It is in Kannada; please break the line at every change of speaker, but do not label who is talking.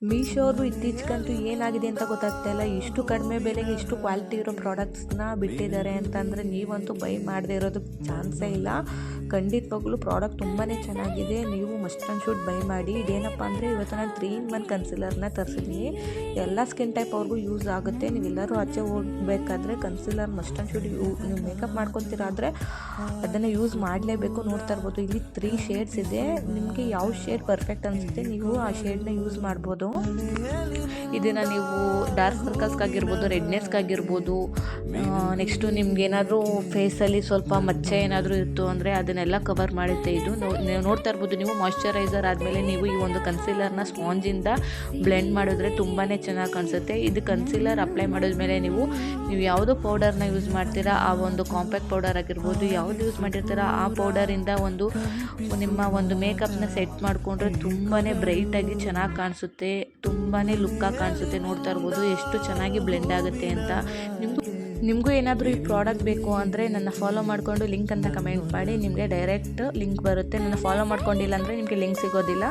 ಮೀಶೋರು ಇತ್ತೀಚೆಗಂತೂ ಏನಾಗಿದೆ ಅಂತ ಗೊತ್ತಾಗ್ತಾ ಇಲ್ಲ, ಇಷ್ಟು ಕಡಿಮೆ ಬೆಲೆಗೆ ಇಷ್ಟು ಕ್ವಾಲಿಟಿ ಇರೋ ಪ್ರಾಡಕ್ಟ್ಸ್ನ ಬಿಟ್ಟಿದ್ದಾರೆ ಅಂತಂದರೆ ನೀವಂತೂ ಬೈ ಮಾಡದೇ ಇರೋದಕ್ಕೆ ಚಾನ್ಸೇ ಇಲ್ಲ. ಖಂಡಿತವಾಗ್ಲೂ ಪ್ರಾಡಕ್ಟ್ ತುಂಬಾ ಚೆನ್ನಾಗಿದೆ, ನೀವು ಮಸ್ಟ್ ಆ್ಯಂಡ್ ಶುಡ್ ಬೈ ಮಾಡಿ. ಇದೇನಪ್ಪ ಅಂದರೆ ಇವತ್ತು ನಾನು 3-in-1 ಕನ್ಸಿಲರ್ನ ತರಿಸಿದ್ದೀನಿ. ಎಲ್ಲ ಸ್ಕಿನ್ ಟೈಪ್ ಅವ್ರಿಗೂ ಯೂಸ್ ಆಗುತ್ತೆ. ನೀವೆಲ್ಲರೂ ಆಚೆ ಹೋಗಬೇಕಾದ್ರೆ ಕನ್ಸಿಲರ್ ಮಸ್ಟ್ ಆ್ಯಂಡ್ ಶುಡ್ ನೀವು ಮೇಕಪ್ ಮಾಡ್ಕೊತೀರಾದರೆ ಅದನ್ನು ಯೂಸ್ ಮಾಡಲೇಬೇಕು. ನೋಡ್ತಾ ಇರ್ಬೋದು ಇಲ್ಲಿ 3 ಶೇಡ್ಸ್ ಇದೆ. ನಿಮಗೆ ಯಾವ ಶೇಡ್ ಪರ್ಫೆಕ್ಟ್ ಅನಿಸುತ್ತೆ ನೀವು ಆ ಶೇಡ್ನ ಯೂಸ್ ಮಾಡ್ಬೋದು. ಇದನ್ನು ನೀವು ಡಾರ್ಕ್ ಸರ್ಕಲ್ಸ್ಗಾಗಿರ್ಬೋದು, ರೆಡ್ನೆಸ್ಗಾಗಿರ್ಬೋದು, ನೆಕ್ಸ್ಟು ನಿಮ್ಗೇನಾದರೂ ಫೇಸಲ್ಲಿ ಸ್ವಲ್ಪ ಮಚ್ಚೆ ಏನಾದರೂ ಇತ್ತು ಅಂದರೆ ಅದನ್ನೆಲ್ಲ ಕವರ್ ಮಾಡುತ್ತೆ. ಇದು ನೀವು ನೋಡ್ತಾ ಇರ್ಬೋದು. ನೀವು ಮಾಯ್ಶ್ಚರೈಸರ್ ಆದಮೇಲೆ ನೀವು ಈ ಒಂದು ಕನ್ಸಿಲರ್ನ ಸ್ಪಾಂಜಿಂದ ಬ್ಲೆಂಡ್ ಮಾಡಿದ್ರೆ ತುಂಬಾ ಚೆನ್ನಾಗಿ ಕಾಣಿಸುತ್ತೆ. ಇದು ಕನ್ಸಿಲರ್ ಅಪ್ಲೈ ಮಾಡಿದ್ಮೇಲೆ ನೀವು ಯಾವುದೋ ಪೌಡರ್ನ ಯೂಸ್ ಮಾಡ್ತೀರಾ, ಆ ಒಂದು ಕಾಂಪ್ಯಾಕ್ಟ್ ಪೌಡರ್ ಆಗಿರ್ಬೋದು, ಯಾವುದು ಯೂಸ್ ಮಾಡಿರ್ತೀರಾ ಆ ಪೌಡರಿಂದ ನಿಮ್ಮ ಒಂದು ಮೇಕಪ್ನ ಸೆಟ್ ಮಾಡಿಕೊಂಡ್ರೆ ತುಂಬಾ ಬ್ರೈಟಾಗಿ ಚೆನ್ನಾಗಿ ಕಾಣಿಸುತ್ತೆ, ತುಂಬಾ ಲುಕ್ಕಾಗಿ ಕಾಣಿಸುತ್ತೆ. ನೋಡ್ತಾ ಇರ್ಬೋದು ಎಷ್ಟು ಚೆನ್ನಾಗಿ ಬ್ಲೆಂಡ್ ಆಗುತ್ತೆ ಅಂತ. ನಿಮಗೂ ಏನಾದರೂ ಈ ಪ್ರಾಡಕ್ಟ್ ಬೇಕು ಅಂದರೆ ನನ್ನ ಫಾಲೋ ಮಾಡಿಕೊಂಡು ಲಿಂಕ್ ಅಂತ ಕಮೆಂಟ್ ಮಾಡಿ, ನಿಮಗೆ ಡೈರೆಕ್ಟ್ ಲಿಂಕ್ ಬರುತ್ತೆ. ನನ್ನ ಫಾಲೋ ಮಾಡ್ಕೊಂಡಿಲ್ಲ ಅಂದರೆ ನಿಮಗೆ ಲಿಂಕ್ ಸಿಗೋದಿಲ್ಲ.